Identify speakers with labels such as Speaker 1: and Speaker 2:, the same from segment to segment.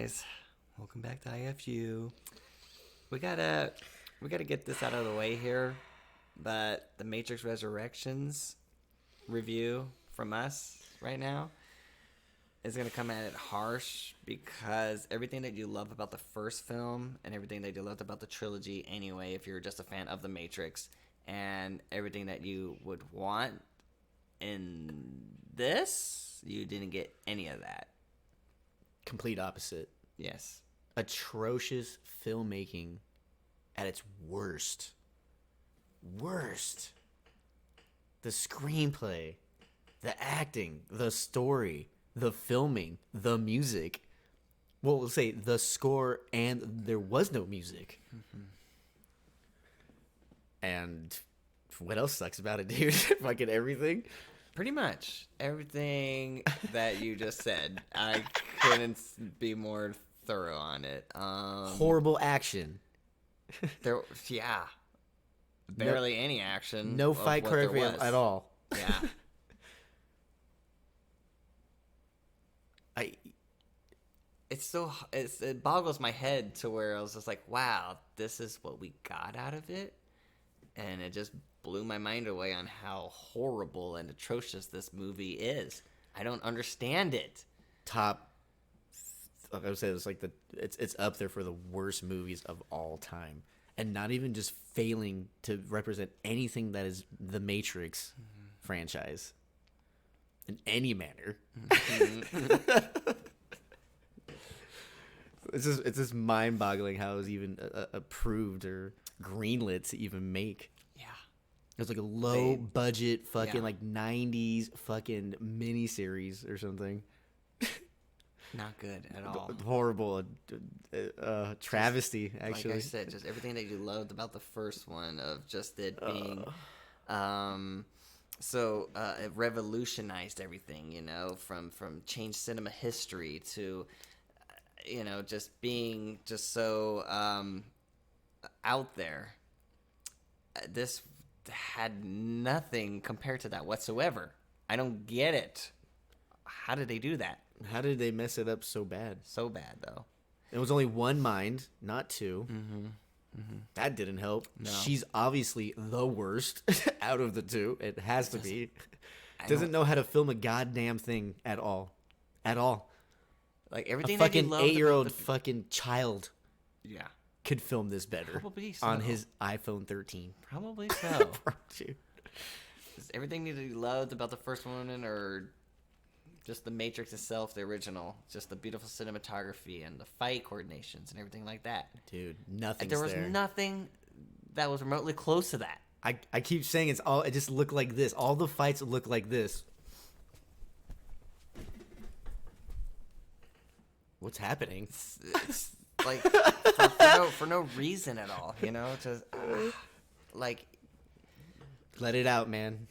Speaker 1: guys, welcome back to IFU. We gotta get this out of the way here, but the Matrix Resurrections review from us right now is gonna come at it harsh because everything that you love about the first film and everything that you loved about the trilogy anyway, if you're just a fan of the Matrix, and everything that you would want in this, you didn't get any of that.
Speaker 2: Complete opposite.
Speaker 1: Yes.
Speaker 2: Atrocious filmmaking at its worst. The screenplay, the acting, the story, the filming, the music. Well, we'll say the score, and there was no music. Mm-hmm. And what else sucks about it, dude? Fucking everything.
Speaker 1: Pretty much everything that you just said. I couldn't be more thorough on it.
Speaker 2: Horrible action.
Speaker 1: Barely any action.
Speaker 2: No fight choreography at all.
Speaker 1: Yeah. It boggles my head to where I was just like, wow, this is what we got out of it, and it just blew my mind away on how horrible and atrocious this movie is. I don't understand it.
Speaker 2: I would say it's up there for the worst movies of all time, and not even just failing to represent anything that is the Matrix franchise in any manner. It's just mind-boggling how it was even approved or greenlit to even make.
Speaker 1: Yeah.
Speaker 2: It was like a low-budget fucking like 90s fucking miniseries or something.
Speaker 1: Not good at all.
Speaker 2: Horrible. Travesty, actually.
Speaker 1: Like I said, just everything that you loved about the first one of just it being... it revolutionized everything, from changed cinema history to... just being just so out there. This had nothing compared to that whatsoever. I don't get it. How did they do that?
Speaker 2: How did they mess it up so bad?
Speaker 1: So bad, though.
Speaker 2: It was only one mind, not two. That didn't help. No. She's obviously the worst out of the two. It has to be. Doesn't know how to film a goddamn thing at all. At all.
Speaker 1: Like everything
Speaker 2: a fucking
Speaker 1: that you loved
Speaker 2: 8-year-old fucking child, could film this better.
Speaker 1: Probably so.
Speaker 2: On his iPhone 13.
Speaker 1: Probably so. Everything that you loved about the first one, or just the Matrix itself, the original, just the beautiful cinematography and the fight coordinations and everything like that.
Speaker 2: Dude, nothing.
Speaker 1: There was nothing that was remotely close to that.
Speaker 2: I keep saying it just looked like this. All the fights look like this. What's happening?
Speaker 1: It's like for no reason at all, just like
Speaker 2: let it out, man.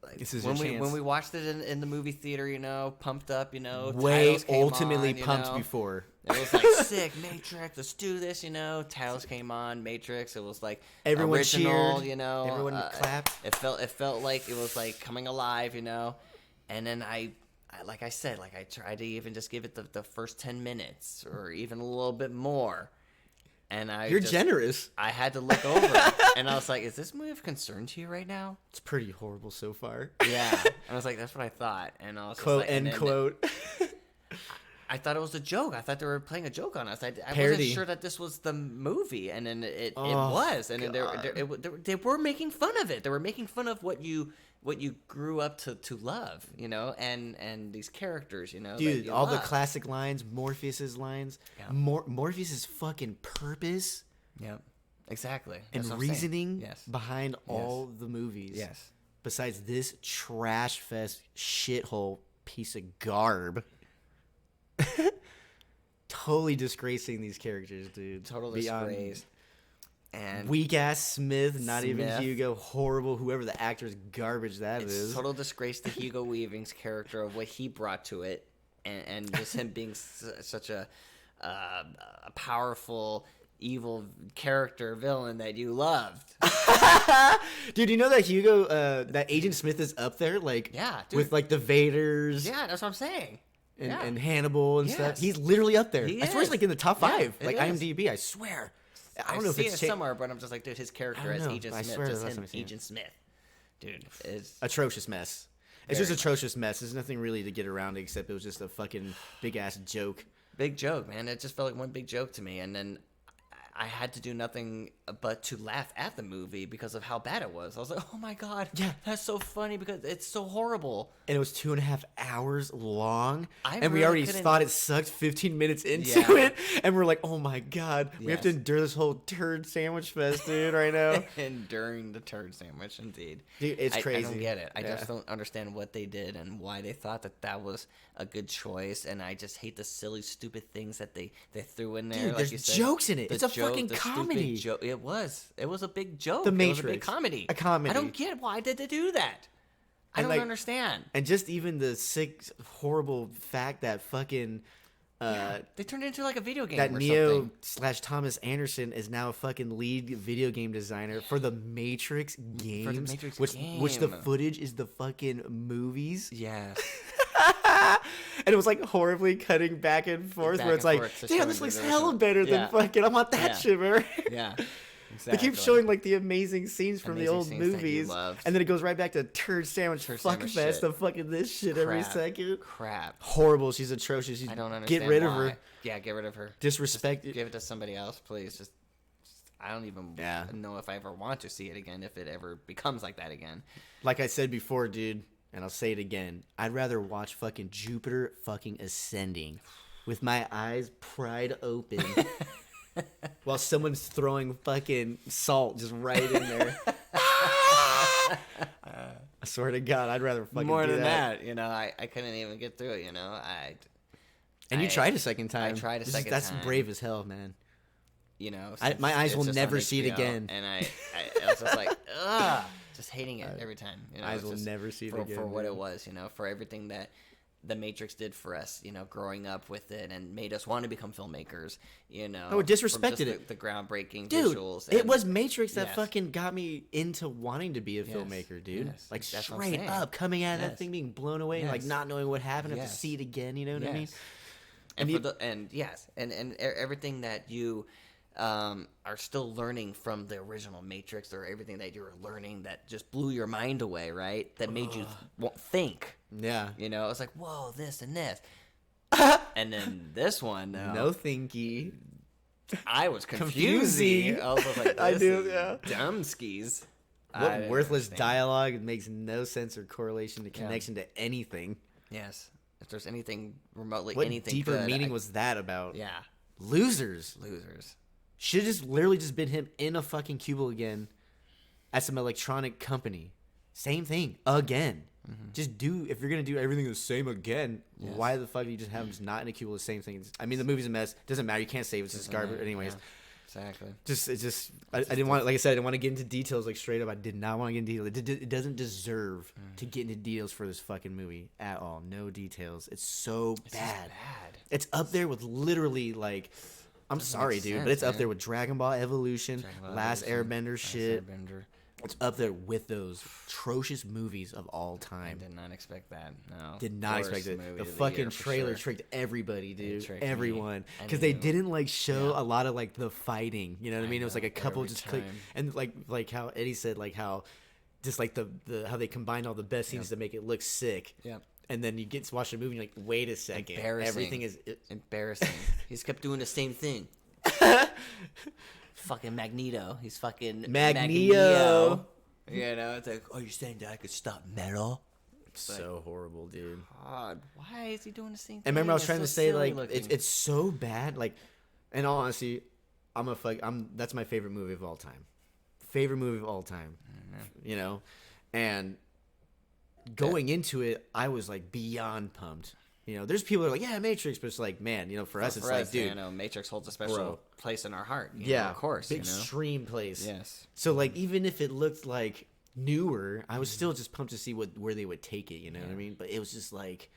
Speaker 1: Like, this is when we watched it in the movie theater, pumped up,
Speaker 2: way ultimately pumped before.
Speaker 1: It was like sick Matrix, let's do this, Titles came on, Matrix. It was like
Speaker 2: everyone
Speaker 1: original,
Speaker 2: cheered, everyone clapped.
Speaker 1: It felt like it was like coming alive, and then I like I said, like I tried to even just give it the first 10 minutes or even a little bit more. And
Speaker 2: You're generous.
Speaker 1: I had to look over it, and I was like, is this movie of concern to you right now?
Speaker 2: It's pretty horrible so far.
Speaker 1: Yeah. And I was like, that's what I thought. And I was
Speaker 2: quote,
Speaker 1: just like,
Speaker 2: end quote.
Speaker 1: I thought it was a joke. I thought they were playing a joke on us. I wasn't sure that this was the movie, and then it was. And then they were making fun of it. They were making fun of what you grew up to love, and these characters,
Speaker 2: Dude, all the classic lines, Morpheus's lines, Morpheus's fucking purpose.
Speaker 1: Yep, exactly.
Speaker 2: And reasoning behind all the movies.
Speaker 1: Yes.
Speaker 2: Besides this trash fest shithole piece of garb. Totally disgracing these characters, dude.
Speaker 1: Total disgrace. And
Speaker 2: weak ass Smith, not even Hugo. Horrible, whoever the actor's garbage that is.
Speaker 1: Total disgrace to Hugo Weaving's character of what he brought to it, and just him being such a powerful, evil character villain that you loved.
Speaker 2: Dude, you know that Hugo, that Agent Smith is up there, like,
Speaker 1: dude.
Speaker 2: with like the Vaders.
Speaker 1: Yeah, that's what I'm saying.
Speaker 2: and Hannibal and stuff.
Speaker 1: Yes.
Speaker 2: He's literally up there.
Speaker 1: He
Speaker 2: I swear he's
Speaker 1: is.
Speaker 2: like in the top
Speaker 1: Yeah,
Speaker 2: 5,
Speaker 1: it
Speaker 2: like
Speaker 1: is.
Speaker 2: IMDb. I swear. I don't know if
Speaker 1: see
Speaker 2: it's
Speaker 1: it somewhere, but I'm just like, dude, his character as
Speaker 2: know,
Speaker 1: Agent
Speaker 2: I
Speaker 1: Smith,
Speaker 2: swear
Speaker 1: just
Speaker 2: the last
Speaker 1: him,
Speaker 2: time I seen it.
Speaker 1: Agent Smith, dude, is
Speaker 2: atrocious mess. It's
Speaker 1: Very
Speaker 2: just atrocious mess. There's nothing really to get around except it was just a fucking big ass joke.
Speaker 1: big joke, man. It just felt like one big joke to me, and then I had to do nothing but to laugh at the movie because of how bad it was. I was like, oh my god,
Speaker 2: Yeah.
Speaker 1: that's so funny because it's so horrible.
Speaker 2: And it was 2.5 hours long,
Speaker 1: I
Speaker 2: and we
Speaker 1: really
Speaker 2: already
Speaker 1: couldn't-
Speaker 2: thought it sucked 15 minutes into
Speaker 1: Yeah.
Speaker 2: it, and we're like, oh my god, we have to
Speaker 1: Yes.
Speaker 2: endure this whole turd sandwich fest, dude, right now.
Speaker 1: And during the turd sandwich, indeed.
Speaker 2: Dude, it's
Speaker 1: I
Speaker 2: crazy.
Speaker 1: don't get it. I
Speaker 2: Yeah.
Speaker 1: just don't understand what they did and why they thought that that was a good choice. And I just hate the silly, stupid things that they threw in there.
Speaker 2: Dude,
Speaker 1: like
Speaker 2: there's
Speaker 1: you said.
Speaker 2: jokes in it.
Speaker 1: The
Speaker 2: It's a fucking
Speaker 1: the stupid
Speaker 2: comedy.
Speaker 1: It was. It was a big joke.
Speaker 2: The
Speaker 1: It was a big
Speaker 2: Matrix.
Speaker 1: comedy.
Speaker 2: A comedy.
Speaker 1: I don't get why did they do that. I
Speaker 2: And,
Speaker 1: don't
Speaker 2: like,
Speaker 1: understand.
Speaker 2: And just even the sick, horrible fact that fucking
Speaker 1: They turned it into like a video game
Speaker 2: that
Speaker 1: or
Speaker 2: Neo
Speaker 1: something.
Speaker 2: / Thomas Anderson is now a fucking lead video game designer for the Matrix games,
Speaker 1: Matrix
Speaker 2: which the
Speaker 1: game.
Speaker 2: footage is the fucking movies.
Speaker 1: Yes.
Speaker 2: And it was like horribly cutting back and forth,
Speaker 1: Back
Speaker 2: where it's
Speaker 1: and
Speaker 2: like,
Speaker 1: forth to
Speaker 2: damn,
Speaker 1: show
Speaker 2: this
Speaker 1: the
Speaker 2: looks
Speaker 1: original.
Speaker 2: hella better
Speaker 1: Yeah.
Speaker 2: than fucking. I want that
Speaker 1: Yeah.
Speaker 2: shit, bro.
Speaker 1: Yeah.
Speaker 2: They keep
Speaker 1: Exactly.
Speaker 2: showing like the amazing scenes from the
Speaker 1: Amazing
Speaker 2: old
Speaker 1: scenes that you
Speaker 2: movies,
Speaker 1: loved.
Speaker 2: and then it goes right back to turd sandwich
Speaker 1: Turd
Speaker 2: fuck
Speaker 1: sandwich
Speaker 2: fest
Speaker 1: shit.
Speaker 2: of fucking this shit every
Speaker 1: Crap.
Speaker 2: second.
Speaker 1: Crap.
Speaker 2: Horrible. She's atrocious.
Speaker 1: I don't understand.
Speaker 2: Get rid of
Speaker 1: why.
Speaker 2: her.
Speaker 1: Yeah, get rid of her.
Speaker 2: Disrespect.
Speaker 1: Give it to somebody else, please. Just I don't even
Speaker 2: Yeah.
Speaker 1: know if I ever want to see it again. If it ever becomes like that again.
Speaker 2: Like I said before, dude, and I'll say it again. I'd rather watch fucking Jupiter fucking ascending with my eyes pried open while someone's throwing fucking salt just right in there. I swear to God, I'd rather fucking
Speaker 1: More
Speaker 2: do
Speaker 1: than
Speaker 2: that.
Speaker 1: that, you know, I couldn't even get through it. You know,
Speaker 2: And you
Speaker 1: I-
Speaker 2: tried a second time.
Speaker 1: I tried a second
Speaker 2: That's
Speaker 1: time.
Speaker 2: brave as hell, man.
Speaker 1: you know,
Speaker 2: my eyes
Speaker 1: it's
Speaker 2: will
Speaker 1: just
Speaker 2: never
Speaker 1: on
Speaker 2: see it
Speaker 1: HBO,
Speaker 2: again.
Speaker 1: And I was just like, ugh, just hating it every time. You know,
Speaker 2: Eyes
Speaker 1: it's
Speaker 2: will
Speaker 1: just
Speaker 2: never see it
Speaker 1: for,
Speaker 2: again,
Speaker 1: for what
Speaker 2: man.
Speaker 1: it was. You know, for everything that the Matrix did for us. You know, growing up with it and made us want to become filmmakers. You know,
Speaker 2: Oh, it
Speaker 1: from
Speaker 2: disrespected
Speaker 1: just
Speaker 2: it.
Speaker 1: The groundbreaking
Speaker 2: Dude,
Speaker 1: visuals.
Speaker 2: it
Speaker 1: and-
Speaker 2: was Matrix that
Speaker 1: Yes.
Speaker 2: fucking got me into wanting to be a
Speaker 1: Yes.
Speaker 2: filmmaker, dude.
Speaker 1: Yes.
Speaker 2: Like
Speaker 1: That's what I'm
Speaker 2: straight
Speaker 1: saying.
Speaker 2: up, coming out of that
Speaker 1: Yes.
Speaker 2: thing, being blown away, and like
Speaker 1: Yes.
Speaker 2: not knowing what happened, have to
Speaker 1: Yes.
Speaker 2: see it again. You know what I mean?
Speaker 1: Yes. And
Speaker 2: And
Speaker 1: for the and yes, and everything that you are still learning from the original Matrix, or everything that you were learning that just blew your mind away, right? That made you think.
Speaker 2: Yeah.
Speaker 1: You know, it's like, whoa, this and this. And then this one,
Speaker 2: No thinky.
Speaker 1: I was
Speaker 2: Confusing.
Speaker 1: confusing. I was just like,
Speaker 2: I
Speaker 1: this
Speaker 2: do,
Speaker 1: is
Speaker 2: yeah.
Speaker 1: dumb skis. I
Speaker 2: What
Speaker 1: didn't
Speaker 2: worthless
Speaker 1: understand.
Speaker 2: dialogue. It makes no sense or correlation to connection to anything.
Speaker 1: Yes. If there's anything remotely
Speaker 2: What
Speaker 1: anything
Speaker 2: deeper
Speaker 1: good,
Speaker 2: meaning was that about?
Speaker 1: Yeah.
Speaker 2: Losers.
Speaker 1: Losers.
Speaker 2: Should have just literally just been him in a fucking cubicle again at some electronic company. Same thing again. Just do, if you're gonna do everything the same again,
Speaker 1: Yes.
Speaker 2: why the fuck do you just have him just not in a cubicle the same thing? I mean, the movie's a mess. Doesn't matter. You can't save it. It's just garbage. Anyways,
Speaker 1: Exactly.
Speaker 2: I didn't want, like I said, I didn't want to get into details like straight up. I did not want to get into details. It doesn't deserve to get into details for this fucking movie at all. No details. It's so bad.
Speaker 1: Bad.
Speaker 2: It's up there with literally like, I'm sorry,
Speaker 1: make
Speaker 2: dude,
Speaker 1: sense,
Speaker 2: but it's up
Speaker 1: man.
Speaker 2: there with Dragon Ball Evolution,
Speaker 1: Dragon Ball
Speaker 2: Last
Speaker 1: Evolution,
Speaker 2: Airbender
Speaker 1: Last
Speaker 2: shit.
Speaker 1: Airbender.
Speaker 2: It's up there with those atrocious movies of all
Speaker 1: I
Speaker 2: time.
Speaker 1: did not expect that. No.
Speaker 2: Did not
Speaker 1: Worst
Speaker 2: expect it.
Speaker 1: movie
Speaker 2: The
Speaker 1: of
Speaker 2: fucking
Speaker 1: year for
Speaker 2: trailer
Speaker 1: sure.
Speaker 2: tricked everybody, dude.
Speaker 1: tricked me.
Speaker 2: Everyone,
Speaker 1: I
Speaker 2: because they
Speaker 1: knew.
Speaker 2: didn't like show
Speaker 1: Yeah.
Speaker 2: a lot of like the fighting. You know what I
Speaker 1: I
Speaker 2: mean? It was like
Speaker 1: know,
Speaker 2: a couple
Speaker 1: every
Speaker 2: just click,
Speaker 1: time.
Speaker 2: and like how Eddie said, like how just like the how they combined all the best scenes to make it look sick.
Speaker 1: Yep.
Speaker 2: And then you get to watch the movie, and you're like, wait a second,
Speaker 1: Embarrassing.
Speaker 2: everything is.
Speaker 1: Embarrassing. He's kept doing the same thing. Fucking Magneto. He's fucking
Speaker 2: Magneto.
Speaker 1: You know, it's like, oh, you're saying that I could stop metal?
Speaker 2: So horrible, dude.
Speaker 1: God, why is he doing the same thing?
Speaker 2: And remember, I was
Speaker 1: It's
Speaker 2: trying
Speaker 1: so
Speaker 2: to say
Speaker 1: silly
Speaker 2: like
Speaker 1: looking.
Speaker 2: it's so bad. Like, in all honesty, that's my favorite movie of all time. Favorite movie of all time. You know, and going into it, I was like beyond pumped. You know, there's people that are like, yeah, Matrix, but it's like, man, you know, for us, it's like, dude,
Speaker 1: you know, Matrix holds a special
Speaker 2: Bro.
Speaker 1: place in our heart. You
Speaker 2: yeah,
Speaker 1: know, of course,
Speaker 2: big
Speaker 1: you know.
Speaker 2: extreme place.
Speaker 1: Yes.
Speaker 2: So like, even if it looked like newer, I was still just pumped to see where they would take it. You know what I mean? But it was just like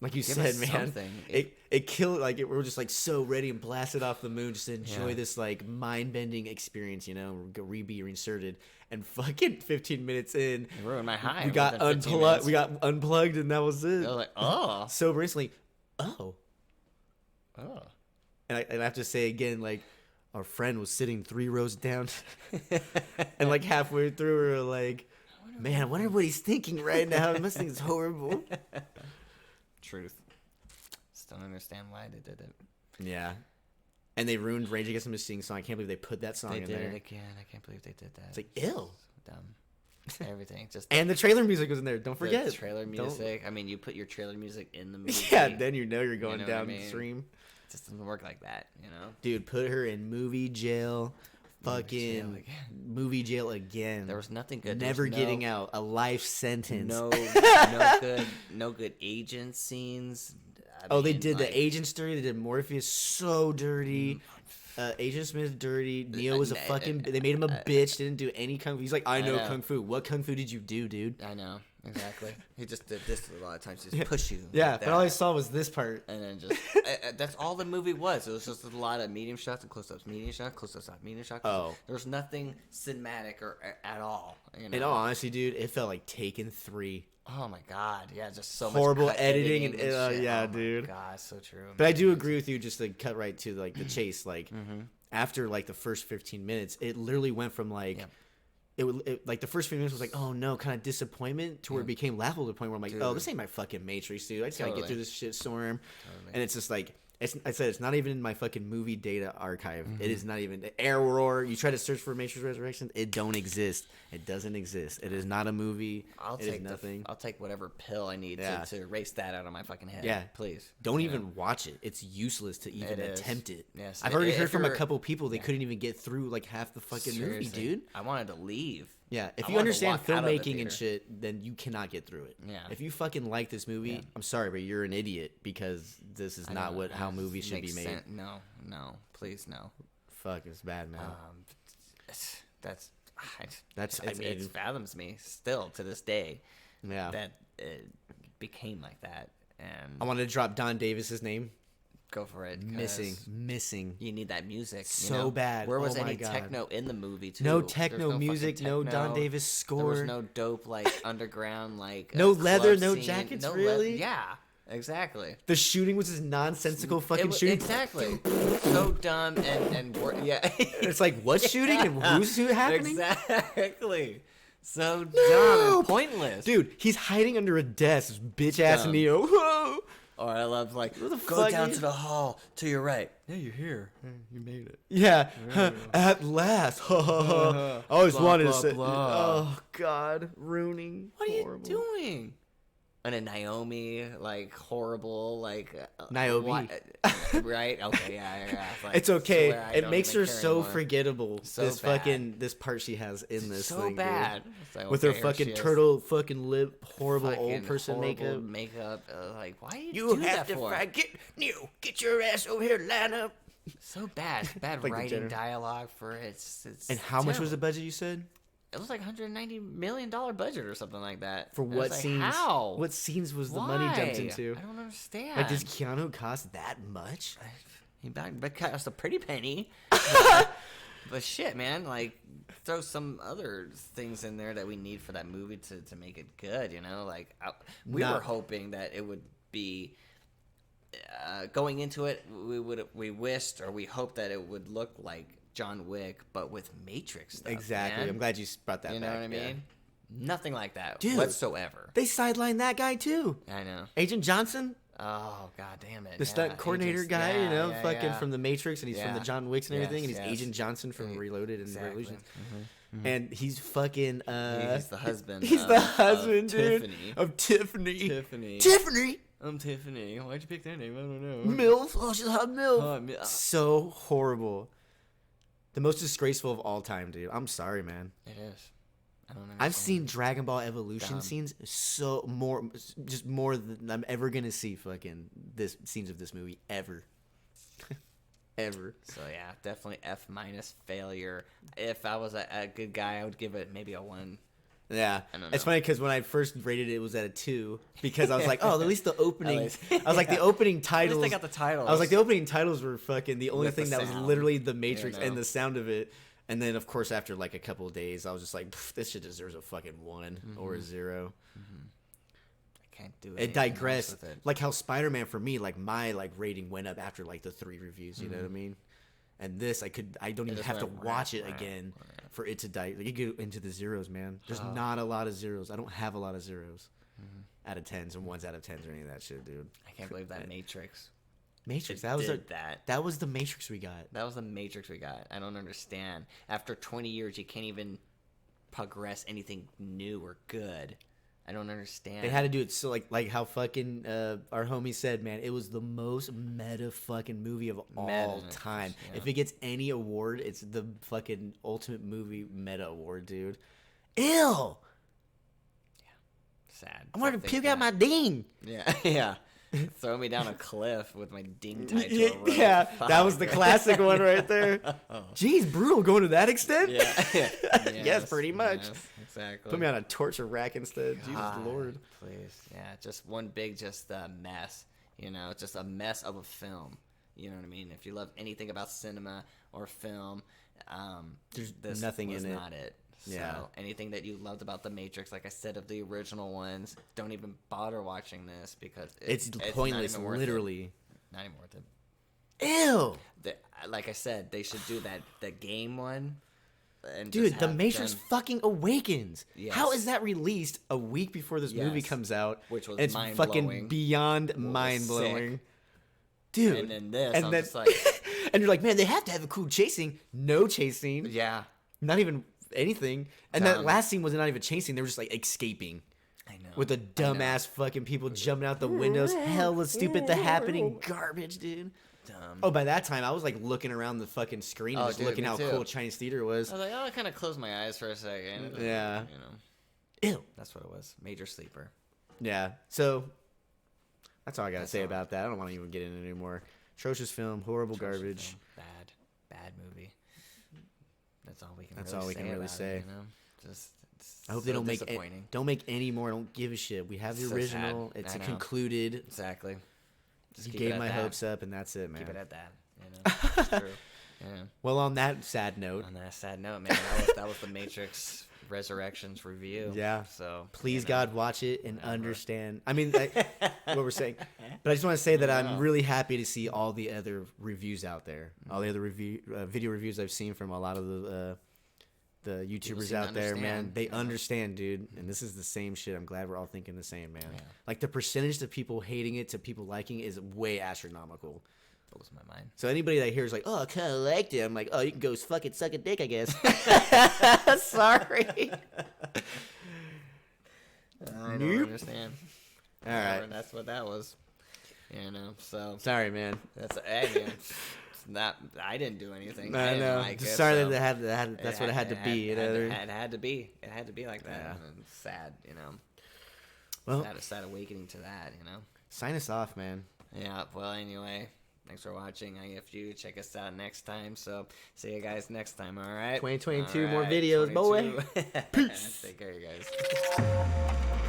Speaker 2: you
Speaker 1: Give
Speaker 2: said,
Speaker 1: us
Speaker 2: man,
Speaker 1: something.
Speaker 2: it killed. Like, we were just like so ready and blasted off the moon just to enjoy
Speaker 1: Yeah.
Speaker 2: this like mind bending experience. You know, be reinserted, and fucking 15 minutes in,
Speaker 1: It ruined my high.
Speaker 2: we got
Speaker 1: within 15
Speaker 2: unplugged.
Speaker 1: minutes.
Speaker 2: We got unplugged, and that was it.
Speaker 1: I was like, oh.
Speaker 2: Sober instantly. oh.
Speaker 1: Oh.
Speaker 2: And I have to say again, like, our friend was sitting 3 rows down. And, like, halfway through, we were like, man, I wonder what he's thinking right now. He must think it's horrible.
Speaker 1: Truth. Just don't understand why they did it.
Speaker 2: Yeah. And they ruined Rage Against the Machine song. I can't believe they put that song
Speaker 1: They
Speaker 2: in
Speaker 1: did
Speaker 2: there.
Speaker 1: it again. I can't believe they did that.
Speaker 2: It's like, ew.
Speaker 1: Dumb. Everything. Just
Speaker 2: And the trailer music was in there. Don't forget.
Speaker 1: the trailer music. I mean, you put your trailer music in the movie.
Speaker 2: Yeah, then you know you're going
Speaker 1: know what I
Speaker 2: downstream.
Speaker 1: It just doesn't work like that, you know?
Speaker 2: Dude, put her in movie jail. Fucking movie jail again.
Speaker 1: There was nothing good.
Speaker 2: Never
Speaker 1: There was
Speaker 2: getting out. A life sentence.
Speaker 1: No good agent scenes.
Speaker 2: They did the agent's dirty. They did Morpheus so dirty. Agent Smith dirty. Neo was a fucking. They made him a bitch. Didn't do any kung fu. He's like, I know kung fu. What kung fu did you do, dude?
Speaker 1: I know exactly. He just did this a lot of times. Just push you.
Speaker 2: Yeah,
Speaker 1: like
Speaker 2: but all I saw was this part.
Speaker 1: And then just that's all the movie was. It was just a lot of medium shots and close-ups, medium shot, close-ups, medium shot.
Speaker 2: Oh,
Speaker 1: there was nothing cinematic or at all. You know?
Speaker 2: In all honesty, dude, it felt like Taken 3.
Speaker 1: Oh my god, yeah, just so
Speaker 2: horrible
Speaker 1: much
Speaker 2: editing and
Speaker 1: shit.
Speaker 2: yeah,
Speaker 1: oh
Speaker 2: dude.
Speaker 1: My god, so true.
Speaker 2: But I do agree with you. Just to cut right to like the chase, like after like the first 15 minutes, it literally went from like. It like the first few minutes was like, oh no, kind of disappointment to where it became laughable to the point where I'm like, oh, this ain't my fucking Matrix, dude. I just gotta get through this shit storm. And it's just like, I said, it's not even in my fucking movie data archive. It is not even Error. You try to search for Matrix Resurrections, it don't exist. It doesn't exist. It is not a movie. It is nothing.
Speaker 1: I'll take whatever pill I need to erase that out of my fucking head.
Speaker 2: Yeah,
Speaker 1: please.
Speaker 2: Don't even watch it. It's useless to even attempt it.
Speaker 1: Yes,
Speaker 2: I've already heard from a couple people they couldn't even get through like half the fucking movie, dude.
Speaker 1: I wanted to leave.
Speaker 2: Yeah, if you understand filmmaking and shit, then you cannot get through it.
Speaker 1: Yeah.
Speaker 2: If you fucking like this movie, I'm sorry, but you're an idiot because this is not how movies should be made.
Speaker 1: No, please no.
Speaker 2: Fuck, it's bad, man.
Speaker 1: It fathoms me still to this day.
Speaker 2: Yeah.
Speaker 1: That it became like that, and
Speaker 2: I wanted to drop Don Davis's name.
Speaker 1: Go for it.
Speaker 2: Missing.
Speaker 1: You need that music
Speaker 2: so bad.
Speaker 1: Where was any techno in the movie? Too?
Speaker 2: No techno music. No Don Davis score.
Speaker 1: There was no dope like underground like.
Speaker 2: No leather. No
Speaker 1: scene.
Speaker 2: jackets.
Speaker 1: No
Speaker 2: really?
Speaker 1: Yeah. Exactly.
Speaker 2: The shooting was just nonsensical fucking shooting.
Speaker 1: Exactly. So dumb and yeah.
Speaker 2: It's like what shooting and who's happening?
Speaker 1: Exactly. So dumb and pointless.
Speaker 2: Dude, he's hiding under a desk, bitch ass Neo.
Speaker 1: Or I love like go down to the hall to your right. Yeah, you're here. You made it.
Speaker 2: Yeah, at last. I always wanted to say.
Speaker 1: Blah.
Speaker 2: Oh God, ruining.
Speaker 1: What are you doing? And then Naomi, like horrible, like
Speaker 2: Naomi,
Speaker 1: right? Okay, yeah.
Speaker 2: Like, it's okay. It makes her so forgettable.
Speaker 1: So
Speaker 2: this
Speaker 1: bad.
Speaker 2: this part she has in this
Speaker 1: so
Speaker 2: thing,
Speaker 1: bad.
Speaker 2: Like, with her fucking turtle fucking lip, horrible old person makeup.
Speaker 1: Like, why
Speaker 2: you do have that for? Get your ass over here, line up.
Speaker 1: So bad, bad like writing dialogue for it. It's
Speaker 2: and how much was the budget? You said.
Speaker 1: It was like $190 million budget or something like that.
Speaker 2: For what scenes?
Speaker 1: Like, how?
Speaker 2: What scenes was the money dumped into?
Speaker 1: I don't understand.
Speaker 2: Like, does Keanu cost that much?
Speaker 1: He cost a pretty penny. But shit, man, like, throw some other things in there that we need for that movie to make it good, you know? Like, we were hoping that it would be... going into it, we wished or we hoped that it would look like John Wick, but with Matrix stuff.
Speaker 2: Exactly.
Speaker 1: Man.
Speaker 2: I'm glad you brought that back.
Speaker 1: You know what I mean? Nothing like that whatsoever.
Speaker 2: They sidelined that guy too.
Speaker 1: I know.
Speaker 2: Agent Johnson.
Speaker 1: Oh god damn it!
Speaker 2: The stunt coordinator guy, fucking from the Matrix, and he's from the John Wicks and everything, and he's Agent Johnson from Reloaded and Revolution. And he's fucking.
Speaker 1: He's the husband.
Speaker 2: He's the husband, dude. Of Tiffany. Tiffany.
Speaker 1: I'm Tiffany. Why'd you pick their name? I don't know.
Speaker 2: MILF. Oh, she's a hot MILF. So horrible. The most disgraceful of all time, dude. I'm sorry, man.
Speaker 1: It is. I don't know.
Speaker 2: I've seen Dragon Ball Evolution scenes more than I'm ever gonna see. Fucking scenes of this movie ever, ever.
Speaker 1: So yeah, definitely F- failure. If I was a good guy, I would give it maybe a 1.
Speaker 2: Yeah, it's funny because when I first rated it, it was at a 2 because I was like, oh, at least the opening. I was like, the opening titles.
Speaker 1: At least they got the titles.
Speaker 2: I was like, the opening titles were fucking the only
Speaker 1: with
Speaker 2: thing
Speaker 1: the
Speaker 2: that
Speaker 1: sound.
Speaker 2: was literally the Matrix and the sound of it. And then, of course, after like a couple of days, I was just like, this shit deserves a fucking 1 or a 0.
Speaker 1: can't do
Speaker 2: It
Speaker 1: anything else
Speaker 2: digressed.
Speaker 1: with it.
Speaker 2: Like how Spider-Man for me, like my like rating went up after like the 3 reviews. You know what I mean? And this, I don't even
Speaker 1: just
Speaker 2: have to
Speaker 1: went
Speaker 2: watch it
Speaker 1: right.
Speaker 2: again for it to die. Like, you get into the zeros, man. There's not a lot of zeros. I don't have a lot of zeros out of 10s and 1s out of 10s or any of that shit, dude.
Speaker 1: I can't believe that Matrix.
Speaker 2: Matrix.
Speaker 1: It
Speaker 2: That was
Speaker 1: did that.
Speaker 2: That was the Matrix we got.
Speaker 1: That was the Matrix we got. I don't understand. After 20 years, you can't even progress anything new or good. I don't understand.
Speaker 2: They had to do it so like how fucking our homie said, man. It was the most meta fucking movie of all time.
Speaker 1: Yeah.
Speaker 2: If it gets any award, it's the fucking ultimate movie meta award, dude. Ew.
Speaker 1: Sad.
Speaker 2: I wanted to puke out my ding.
Speaker 1: Yeah, yeah. Throw me down a cliff with my ding tied to a rope.
Speaker 2: Yeah, that was the classic one right there. Jeez, brutal going to that extent?
Speaker 1: Yeah.
Speaker 2: Yes, pretty much.
Speaker 1: Yes, exactly.
Speaker 2: Put me on a torture rack instead. Jesus
Speaker 1: God,
Speaker 2: Lord.
Speaker 1: Please. Yeah, just one big mess. You know, just a mess of a film. You know what I mean? If you love anything about cinema or film,
Speaker 2: There's
Speaker 1: this
Speaker 2: nothing
Speaker 1: was
Speaker 2: in it.
Speaker 1: not it. So
Speaker 2: Yeah.
Speaker 1: anything that you loved about The Matrix, like I said, of the original ones, don't even bother watching this because
Speaker 2: It's
Speaker 1: not
Speaker 2: pointless,
Speaker 1: even worth it.
Speaker 2: literally.
Speaker 1: Not even worth it.
Speaker 2: Ew.
Speaker 1: Like I said, they should do the game one. And
Speaker 2: Dude,
Speaker 1: just
Speaker 2: The
Speaker 1: have
Speaker 2: Matrix
Speaker 1: them-
Speaker 2: fucking awakens.
Speaker 1: Yes.
Speaker 2: How is that released a week before this movie
Speaker 1: Yes.
Speaker 2: comes out?
Speaker 1: Which was
Speaker 2: it's
Speaker 1: mind-blowing.
Speaker 2: fucking beyond mind blowing. Dude.
Speaker 1: And then this,
Speaker 2: and
Speaker 1: I'm
Speaker 2: then,
Speaker 1: just like,
Speaker 2: and you're like, man, they have to have a cool chasing. No chasing.
Speaker 1: yeah,
Speaker 2: Not even anything. And that
Speaker 1: Dumb.
Speaker 2: last scene was not even chasing. They were just like escaping.
Speaker 1: I know.
Speaker 2: With the dumbass fucking people jumping out the windows. Hella stupid. The happening garbage, dude.
Speaker 1: Dumb.
Speaker 2: Oh, by that time, I was like looking around the fucking screen and
Speaker 1: Oh,
Speaker 2: just
Speaker 1: dude,
Speaker 2: looking
Speaker 1: me
Speaker 2: how
Speaker 1: too.
Speaker 2: cool Chinese theater was.
Speaker 1: I was like, oh, I kind of closed my eyes for a second.
Speaker 2: Yeah.
Speaker 1: You know,
Speaker 2: Ew.
Speaker 1: that's what it was. Major sleeper.
Speaker 2: Yeah. So that's all I gotta
Speaker 1: That's
Speaker 2: say
Speaker 1: all.
Speaker 2: about that. I don't want to even get into it anymore. Atrocious film, horrible garbage.
Speaker 1: Film. Bad movie. That's all we can.
Speaker 2: That's
Speaker 1: really
Speaker 2: all we
Speaker 1: say
Speaker 2: can really
Speaker 1: about
Speaker 2: say.
Speaker 1: It, you know? Just. It's
Speaker 2: I hope
Speaker 1: so
Speaker 2: they don't
Speaker 1: disappointing.
Speaker 2: don't make any more. I don't give a shit. We have the
Speaker 1: So
Speaker 2: original.
Speaker 1: sad.
Speaker 2: It's
Speaker 1: I know.
Speaker 2: concluded.
Speaker 1: Exactly. Just
Speaker 2: You
Speaker 1: keep it
Speaker 2: gave
Speaker 1: at
Speaker 2: my
Speaker 1: that.
Speaker 2: hopes up, and that's it, man.
Speaker 1: Keep it at that. You know, it's true. Yeah.
Speaker 2: Well, on that sad note,
Speaker 1: On that sad note, man, that was the Matrix Resurrections review.
Speaker 2: Yeah.
Speaker 1: So
Speaker 2: please,
Speaker 1: you know,
Speaker 2: God, watch it and understand. I mean, what we're saying. But I just want to say that I'm really happy to see all the other reviews out there. All the other video reviews I've seen from a lot of the YouTubers
Speaker 1: seem to
Speaker 2: out there, man.
Speaker 1: understand,
Speaker 2: They
Speaker 1: you know?
Speaker 2: understand, dude. And this is the same shit. I'm glad we're all thinking the same, man.
Speaker 1: Yeah.
Speaker 2: Like the percentage of people hating it to people liking it is way astronomical.
Speaker 1: blows my mind.
Speaker 2: So anybody that hears like, oh, I kind of liked it, I'm like, oh, you can go fucking suck a dick, I guess. Sorry.
Speaker 1: I don't
Speaker 2: Nope.
Speaker 1: understand.
Speaker 2: All right.
Speaker 1: That's what that was. You know, so
Speaker 2: Sorry, man.
Speaker 1: that's hey man. It's not. I didn't do anything.
Speaker 2: I
Speaker 1: didn't
Speaker 2: know.
Speaker 1: Like
Speaker 2: Just
Speaker 1: it,
Speaker 2: sorry
Speaker 1: so
Speaker 2: that that's what it had to be. You know?
Speaker 1: It had to be. It had to be like that.
Speaker 2: Yeah.
Speaker 1: And it's sad. You know.
Speaker 2: Well,
Speaker 1: Sad awakening to that. You know.
Speaker 2: sign us off, man.
Speaker 1: Yeah. Well, anyway. Thanks for watching IFU. Check us out next time. So, see you guys next time, all right?
Speaker 2: 2022,
Speaker 1: All
Speaker 2: more
Speaker 1: right,
Speaker 2: videos, boy.
Speaker 1: 22. Peace. Take care, you guys.